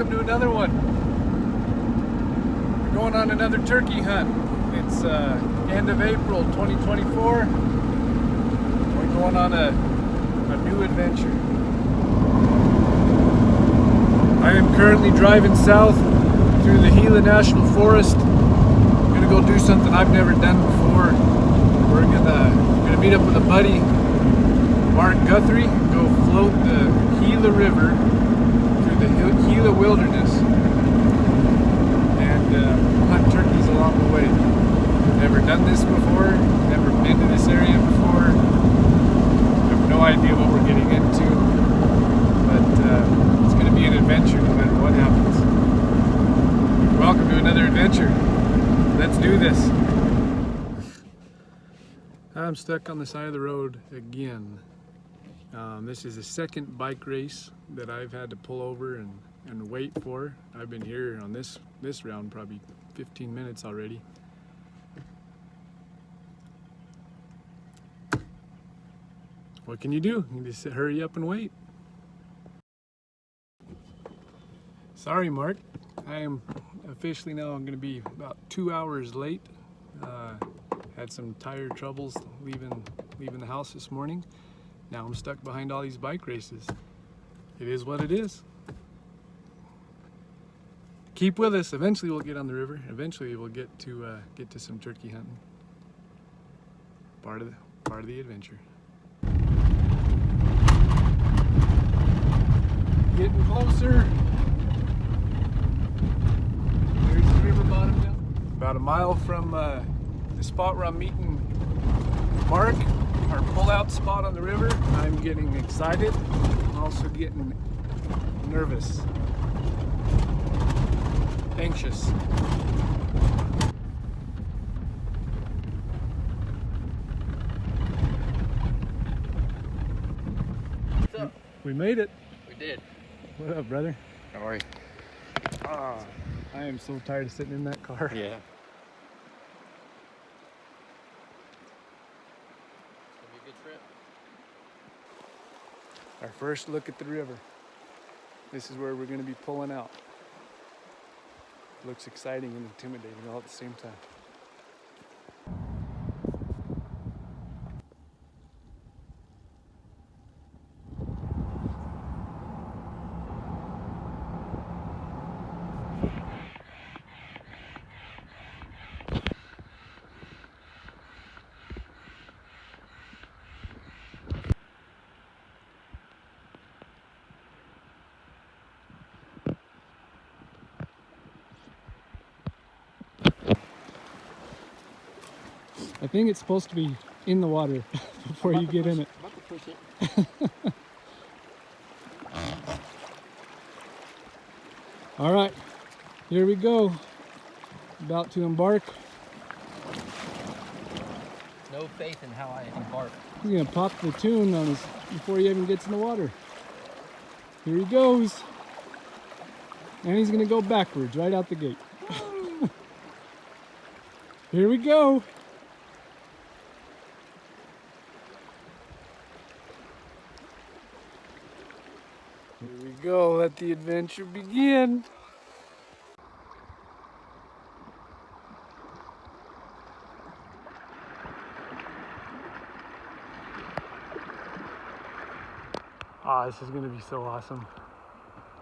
Welcome to another one. We're going on another turkey hunt. It's end of April 2024. We're going on a new adventure. I am currently driving south through the Gila National Forest. I'm gonna go do something I've never done before. We're gonna meet up with a buddy, Mark Guthrie, go float the Gila River through the Gila Wilderness and hunt turkeys along the way. Never done this before, never been to this area before. Have no idea what we're getting into, but it's going to be an adventure no matter what happens. Welcome to another adventure. Let's do this. I'm stuck on the side of the road again. This is the second bike race that I've had to pull over and wait for. I've been here on this round probably 15 minutes already. What can you do? You just hurry up and wait. Sorry, Mark. I am officially now going to be about 2 hours late. Had some tire troubles leaving the house this morning. Now I'm stuck behind all these bike races. It is what it is. Keep with us. Eventually we'll get on the river. Eventually we'll get to some turkey hunting. Part of the adventure. Getting closer. There's the river bottom now. About a mile from the spot where I'm meeting Mark, our pull-out spot on the river. I'm getting excited. I'm also getting nervous, anxious. What's up? We made it. We did. What up, brother? How are you? I am so tired of sitting in that car. Yeah. It's gonna be a good trip. Our first look at the river. This is where we're going to be pulling out. Looks exciting and intimidating all at the same time. I think it's supposed to be in the water before you get in it. About to push it. All right, here we go. About to embark. No faith in how I embark. He's gonna pop the tune on us before he even gets in the water. Here he goes. And he's gonna go backwards right out the gate. Here we go. Here we go, let the adventure begin. This is gonna be so awesome.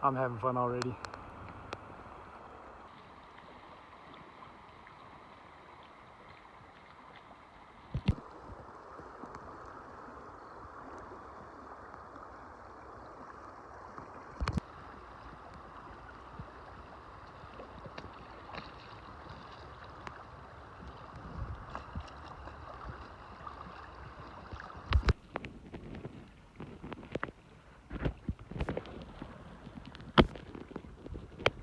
I'm having fun already.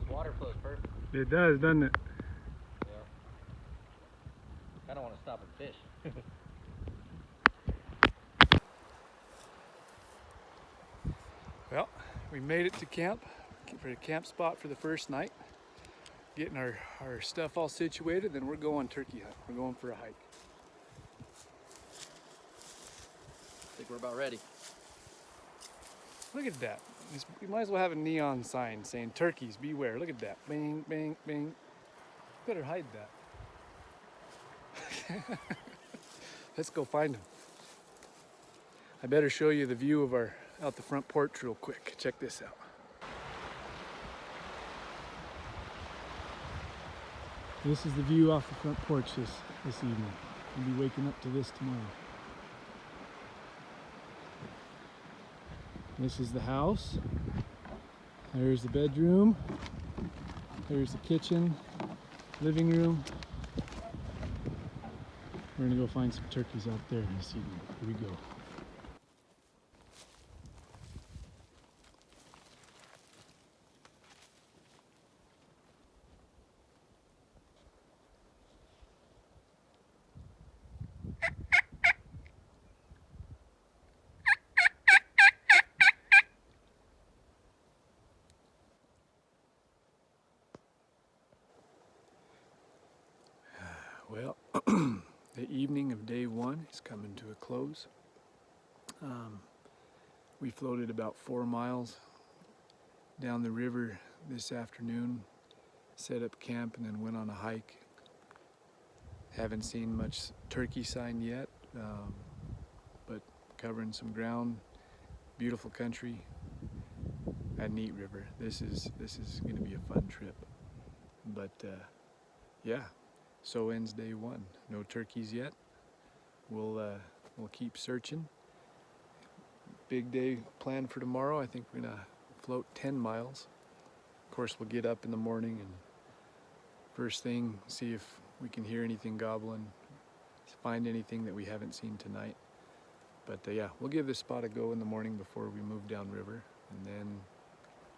Water flows perfect. It does, doesn't it? Yeah. I don't want to stop and fish. Well, we made it to camp, for a camp spot for the first night. Getting our stuff all situated, then we're going turkey hunt. We're going for a hike. I think we're about ready. Look at that. You might as well have a neon sign saying turkeys beware. Look at that. Bing, bing, bing. Better hide that. Let's go find them. I better show you the view of our out the front porch real quick. Check this out. This is the view off the front porch this evening. We'll be waking up to this tomorrow. This is the house. There's the bedroom. There's the kitchen, living room. We're gonna go find some turkeys out there this evening. Here we go. Well, the evening of day one is coming to a close. We floated about 4 miles down the river this afternoon, set up camp, and then went on a hike. Haven't seen much turkey sign yet, but covering some ground. Beautiful country at Neat River. This is going to be a fun trip. But yeah. So ends day one. No turkeys yet. We'll keep searching. Big day planned for tomorrow. I think we're gonna float 10 miles. Of course, we'll get up in the morning and first thing see if we can hear anything gobbling, find anything that we haven't seen tonight. But yeah, we'll give this spot a go in the morning before we move downriver, and then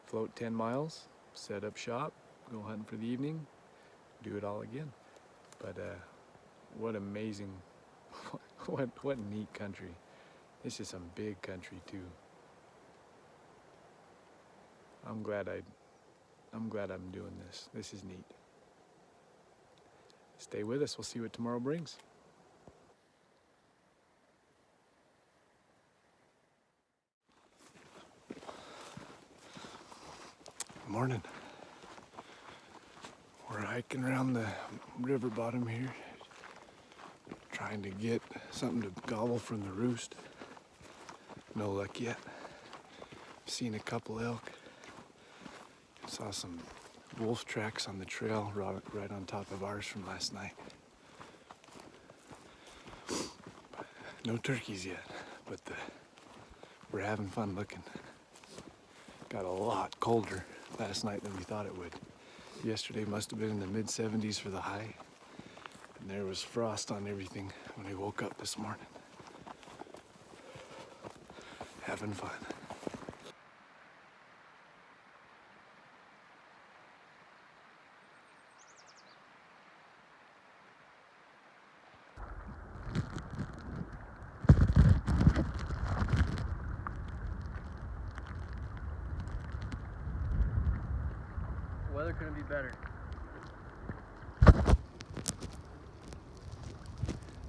float 10 miles, set up shop, go hunting for the evening, do it all again. But what amazing, what neat country. This is some big country too. I'm glad I'm doing this. This is neat. Stay with us. We'll see what tomorrow brings. Morning. We're hiking around the river bottom here, trying to get something to gobble from the roost. No luck yet. Seen a couple elk. Saw some wolf tracks on the trail right on top of ours from last night. No turkeys yet, but we're having fun looking. Got a lot colder last night than we thought it would. Yesterday must have been in the mid-70s for the high, and there was frost on everything when we woke up this morning. Having fun. Weather couldn't be better.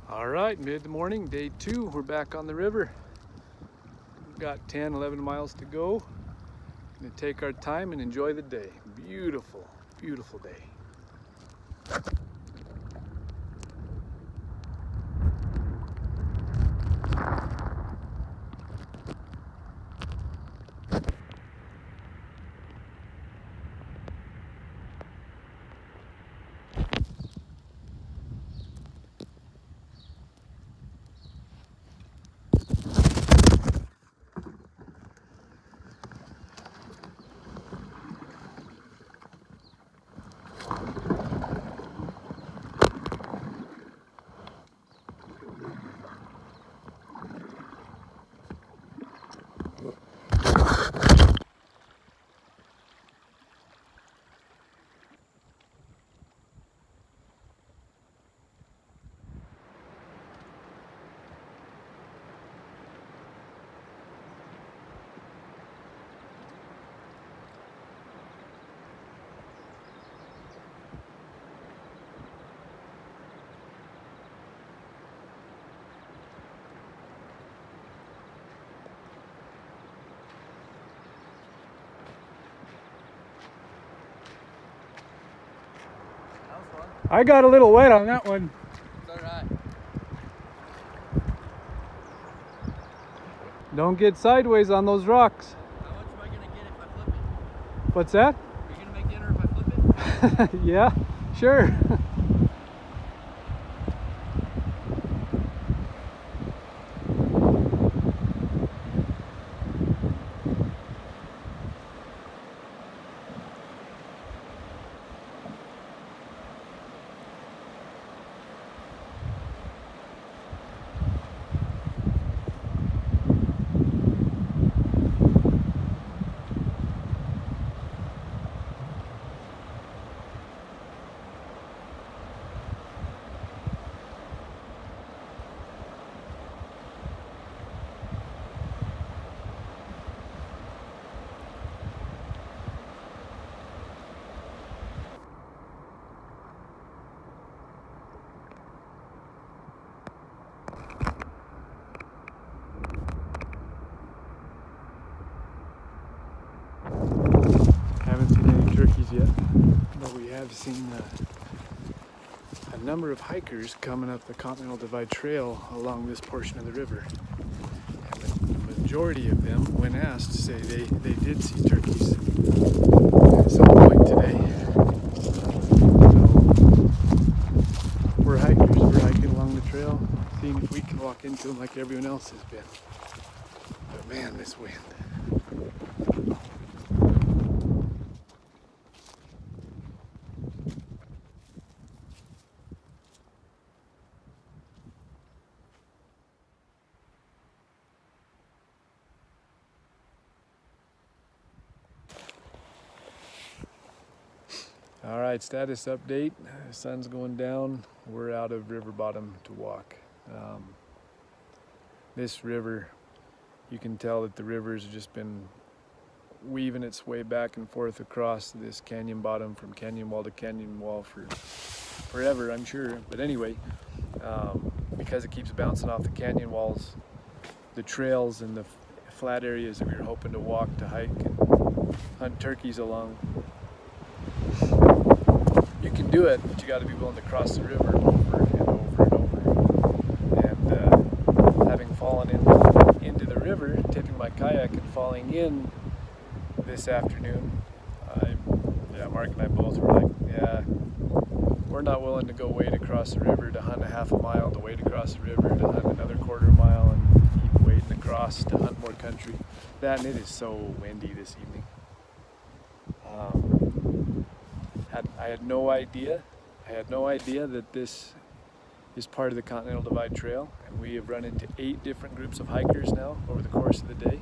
All right, mid-morning, day 2, we're back on the river. We've got 10, 11 miles to go. Gonna take our time and enjoy the day. Beautiful, beautiful day. I got a little wet on that one. It's alright. Don't get sideways on those rocks. How much am I gonna get if I flip it? What's that? Are you gonna make dinner if I flip it? Yeah, sure. Haven't seen any turkeys yet, but we have seen a number of hikers coming up the Continental Divide Trail along this portion of the river. And the majority of them, when asked, say they did see turkeys at some point today. So we're hikers, we're hiking along the trail, seeing if we can walk into them like everyone else has been. But man, this wind. All right, status update. The sun's going down. We're out of river bottom to walk. This river, you can tell that the river's just been weaving its way back and forth across this canyon bottom from canyon wall to canyon wall for forever, I'm sure. But anyway, because it keeps bouncing off the canyon walls, the trails and the flat areas that we were hoping to walk to hike and hunt turkeys along, you can do it, but you got to be willing to cross the river over and over and over. And having fallen into the river, tipping my kayak and falling in this afternoon, Mark and I both were like, yeah, we're not willing to go wade across the river to hunt a half a mile, to wade across the river to hunt another quarter mile, and keep wading across to hunt more country. That, and it is so windy this evening. I had no idea. I had no idea that this is part of the Continental Divide Trail, and we have run into 8 different groups of hikers now over the course of the day.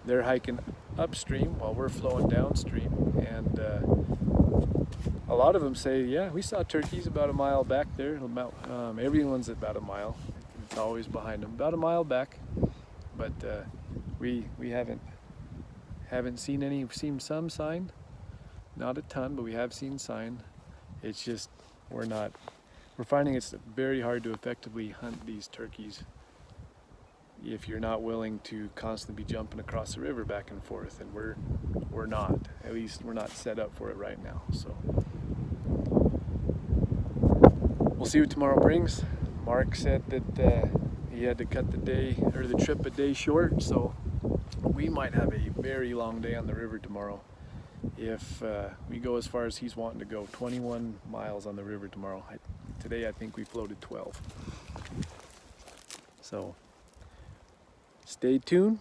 They're hiking upstream while we're flowing downstream, and a lot of them say, yeah, we saw turkeys about a mile back there. Everyone's about a mile. It's always behind them, about a mile back, but we haven't seen any. We've seen some sign. Not a ton, but we have seen sign. It's just we're finding it's very hard to effectively hunt these turkeys if you're not willing to constantly be jumping across the river back and forth, and we're not. At least we're not set up for it right now. So we'll see what tomorrow brings. Mark said that he had to cut the trip a day short, so we might have a very long day on the river tomorrow. If we go as far as he's wanting to go, 21 miles on the river tomorrow. Today I think we floated 12. So stay tuned.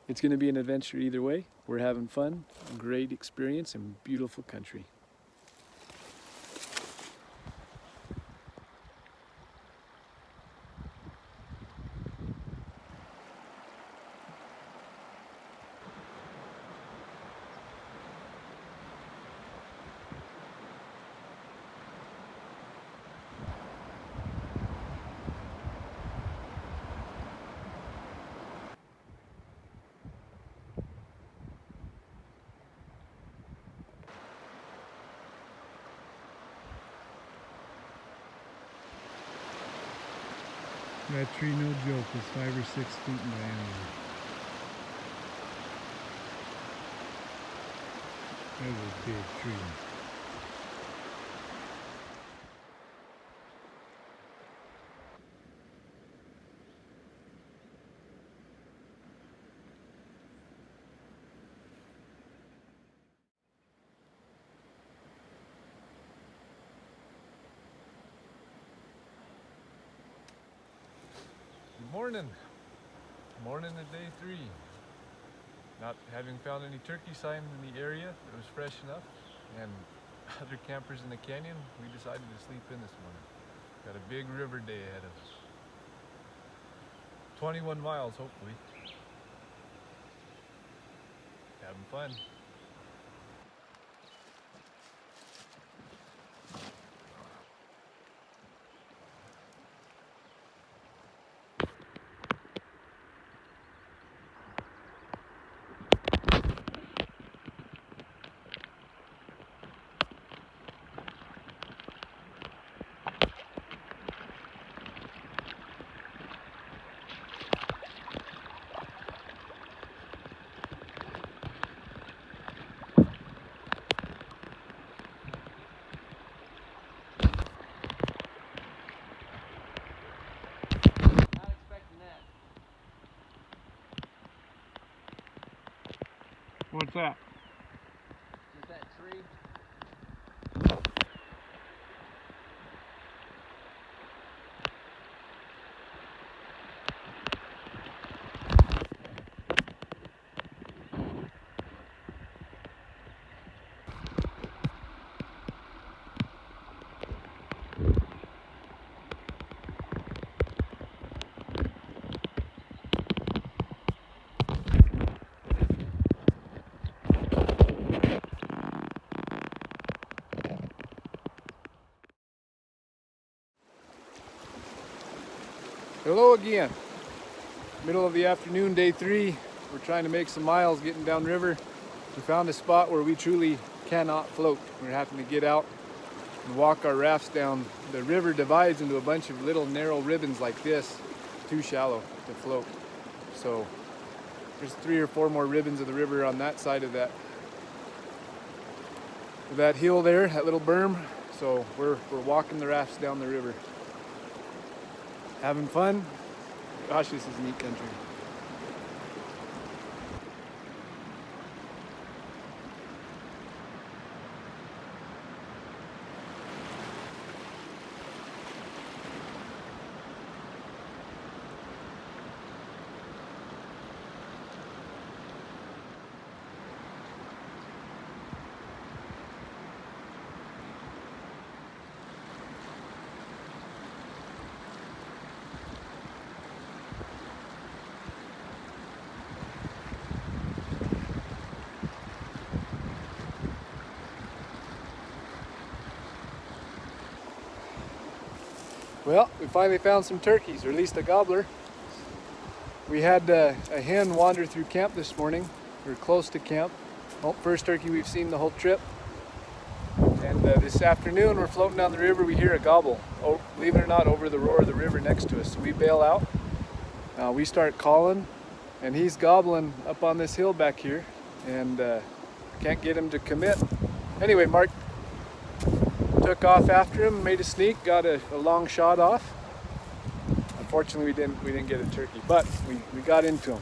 It's going to be an adventure either way. We're having fun, great experience, and beautiful country. That tree, no joke, is 5 or 6 feet in diameter. That was a big tree. Morning of day 3. Not having found any turkey sign in the area that was fresh enough, and other campers in the canyon, we decided to sleep in this morning. Got a big river day ahead of us. 21 miles, hopefully. Having fun. What's that? Is that tree? Hello again. Middle of the afternoon, day 3. We're trying to make some miles getting downriver. We found a spot where we truly cannot float. We're having to get out and walk our rafts down. The river divides into a bunch of little narrow ribbons like this, too shallow to float. So there's 3 or 4 more ribbons of the river on that side of that hill there, that little berm. So we're walking the rafts down the river. Having fun. Gosh, this is neat country. Well, we finally found some turkeys, or at least a gobbler. We had a hen wander through camp this morning. We were close to camp. Oh, first turkey we've seen the whole trip. And this afternoon we're floating down the river, we hear a gobble. Oh, believe it or not, over the roar of the river next to us. So we bail out. We start calling, and he's gobbling up on this hill back here, and can't get him to commit. Anyway, Mark took off after him, made a sneak, got a long shot off. Unfortunately, we didn't get a turkey, but we got into him.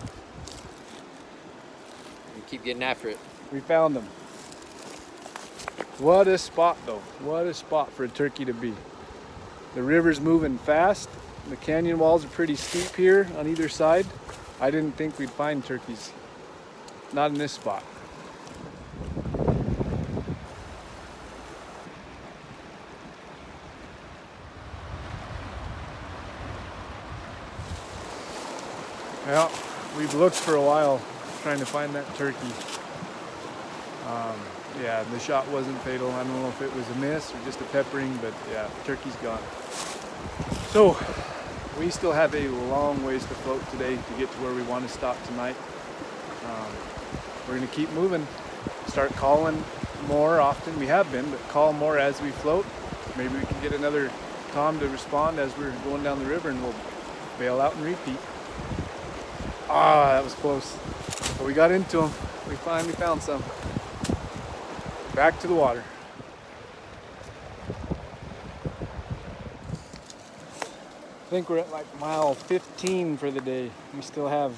You keep getting after it. We found him. What a spot, though. What a spot for a turkey to be. The river's moving fast. The canyon walls are pretty steep here on either side. I didn't think we'd find turkeys. Not in this spot. Well, we've looked for a while trying to find that turkey. Yeah, the shot wasn't fatal. I don't know if it was a miss or just a peppering, but yeah, the turkey's gone. So, we still have a long ways to float today to get to where we want to stop tonight. We're going to keep moving, start calling more often. We have been, but call more as we float. Maybe we can get another Tom to respond as we're going down the river, and we'll bail out and repeat. Ah, that was close. But we got into them. We finally found some. Back to the water. I think we're at like mile 15 for the day. We still have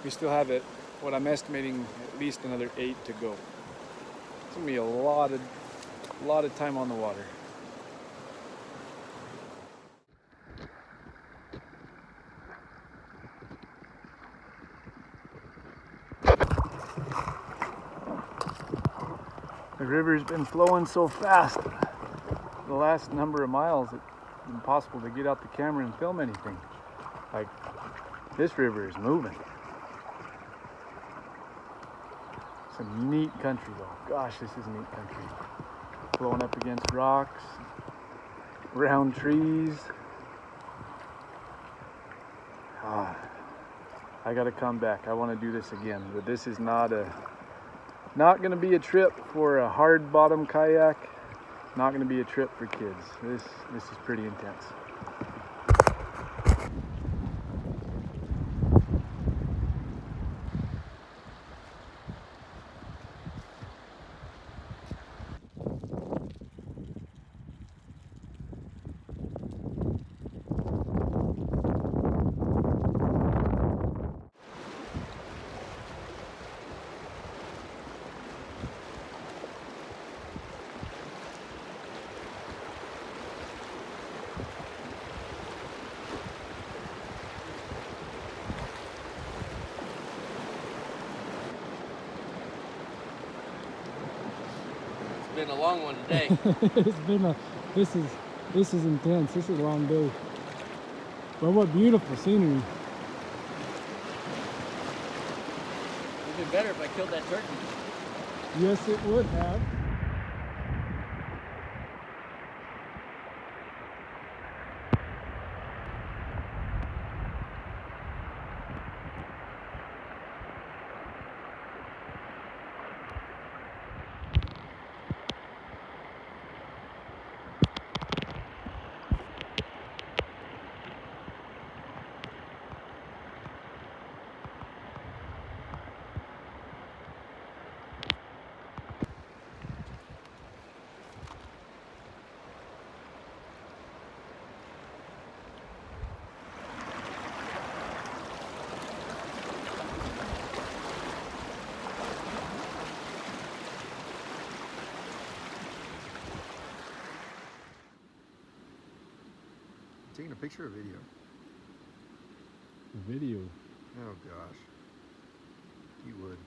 it. What I'm estimating, at least another 8 to go. It's gonna be a lot of time on the water. river's been flowing so fast the last number of miles it's impossible to get out the camera and film anything. Like, this river is moving. Some neat country though. Gosh, this is neat country. Flowing up against rocks, round trees. I gotta come back. I want to do this again, but this is not going to be a trip for a hard bottom kayak. Not going to be a trip for kids. This is pretty intense. Been a long one today. This is intense. This is a long day. But what beautiful scenery. It would be better if I killed that turkey. Yes, it would have. Taking a picture or video? Video. Oh gosh. You would.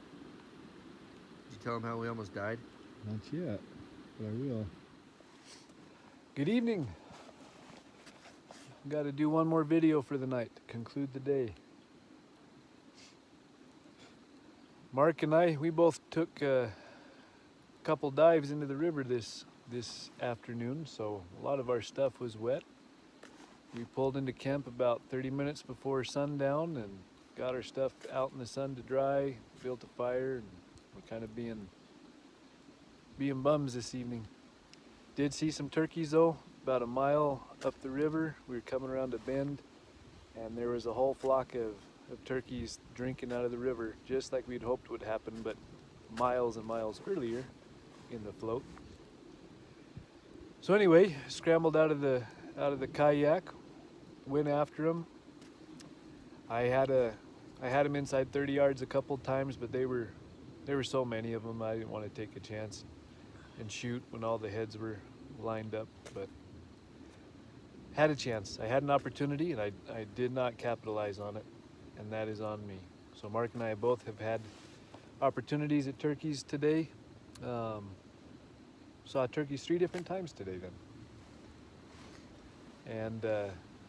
Did you tell him how we almost died? Not yet, but I will. Good evening. Got to do one more video for the night to conclude the day. Mark and I, we both took a couple dives into the river this afternoon, so a lot of our stuff was wet. We pulled into camp about 30 minutes before sundown and got our stuff out in the sun to dry, built a fire, and we're kind of being bums this evening. Did see some turkeys though, about a mile up the river. We were coming around a bend and there was a whole flock of turkeys drinking out of the river, just like we'd hoped would happen, but miles and miles earlier in the float. So anyway, scrambled out of the kayak, went after them. I had them inside 30 yards a couple times, but there were so many of them I didn't want to take a chance and shoot when all the heads were lined up, but had a chance. I had an opportunity and I did not capitalize on it, and that is on me. So Mark and I both have had opportunities at turkeys today. Saw turkeys 3 different times today then. And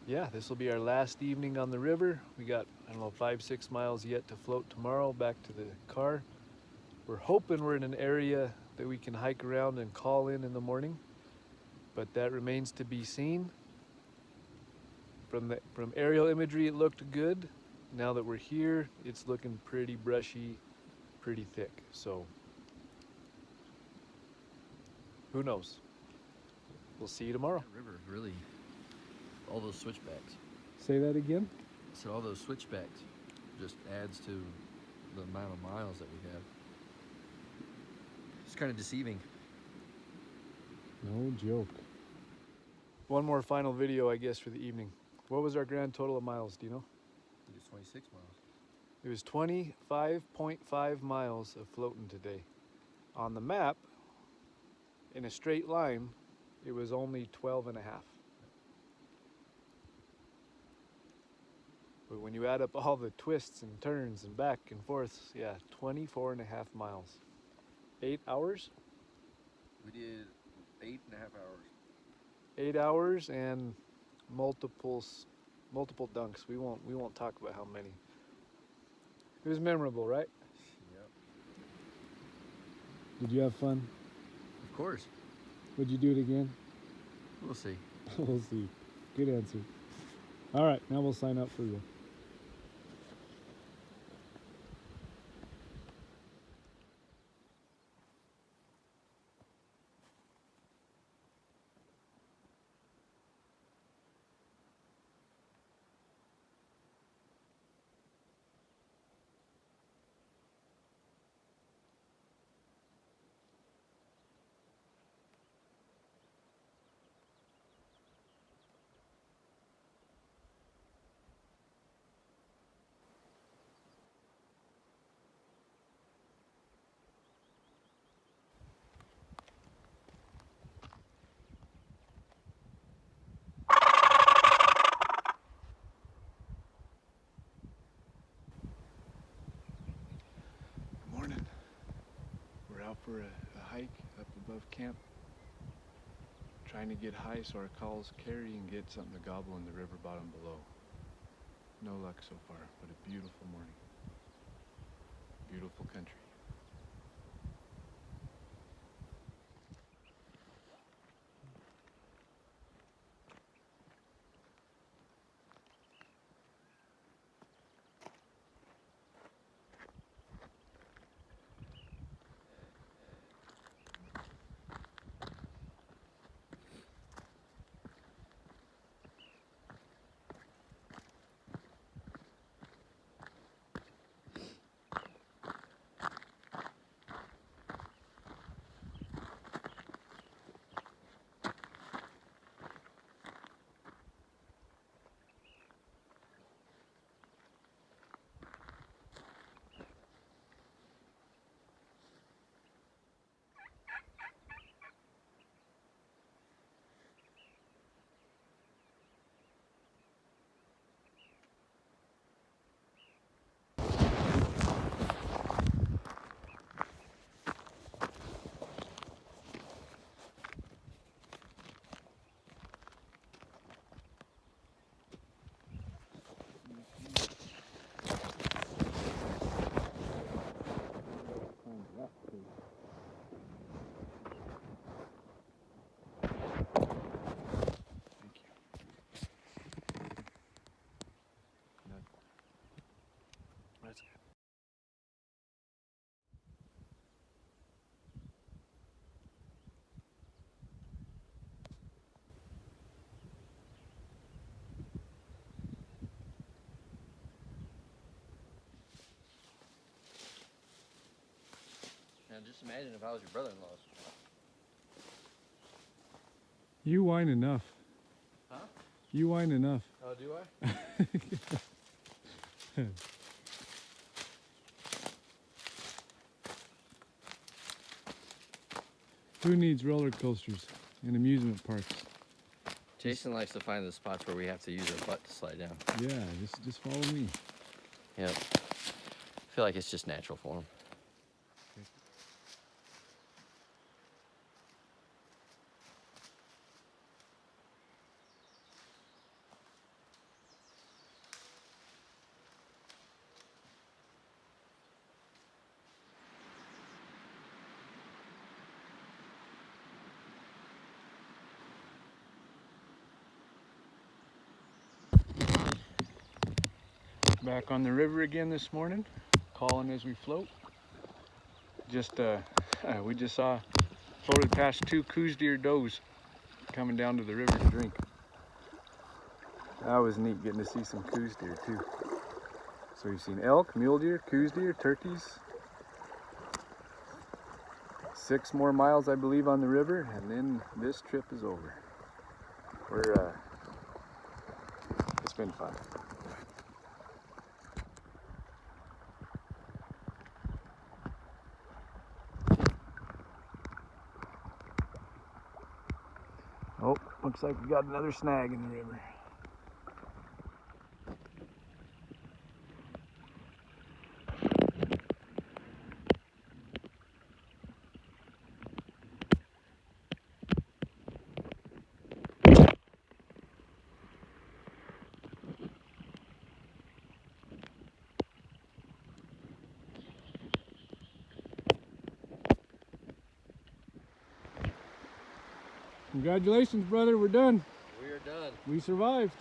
yeah, this will be our last evening on the river. We got, 5-6 miles yet to float tomorrow back to the car. We're hoping we're in an area that we can hike around and call in the morning, but that remains to be seen. From aerial imagery, it looked good. Now that we're here, it's looking pretty brushy, pretty thick. So who knows? We'll see you tomorrow. That river is really, all those switchbacks. Say that again? So all those switchbacks just adds to the amount of miles that we have. It's kind of deceiving. No joke. One more final video, I guess, for the evening. What was our grand total of miles, do you know? I think it's 26 miles. It was 25.5 miles of floating today. On the map, in a straight line, it was only 12 and a half. But when you add up all the twists and turns and back and forths, yeah, 24 and a half miles. 8 hours? We did 8.5 hours. 8 hours and multiple dunks. We won't talk about how many. It was memorable, right? Yep. Did you have fun? Of course. Would you do it again? We'll see. We'll see. Good answer. All right, now we'll sign up for you. Morning. We're out for a hike up above camp. Trying to get high so our calls carry and get something to gobble in the river bottom below. No luck so far, but a beautiful morning. Beautiful country. Thank you. That's good. Now just imagine if I was your brother-in-law. You whine enough. Huh? You whine enough. Oh, do I? Who needs roller coasters and amusement parks? Jason likes to find the spots where we have to use our butt to slide down. Yeah, just follow me. Yep. I feel like it's just natural for him. Back on the river again this morning, calling as we float. We just floated past 2 Coues deer does coming down to the river to drink. That was neat getting to see some Coues deer too. So we've seen elk, mule deer, Coues deer, turkeys. 6 more miles, I believe, on the river, and then this trip is over. It's been fun. Oh, looks like we got another snag in the river. Congratulations, brother. We're done. We are done. We survived.